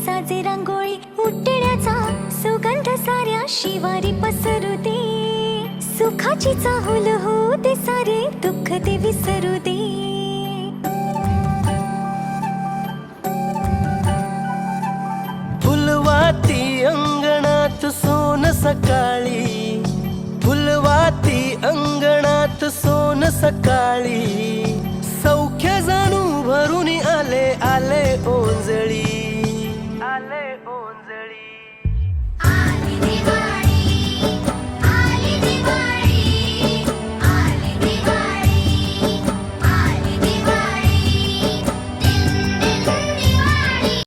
साजे रांगोळी उठण्याचा सुगंध साऱ्या शिवारी पसरू दे. सुखाची चाहुल होऊ दे सारे दुःख ते विसरू दे. फुलवाती अंगणात सोन सकाळी, फुलवाती अंगणात सोन सकाळी. सौख्य जाणू भरून आले आले ओंजळी.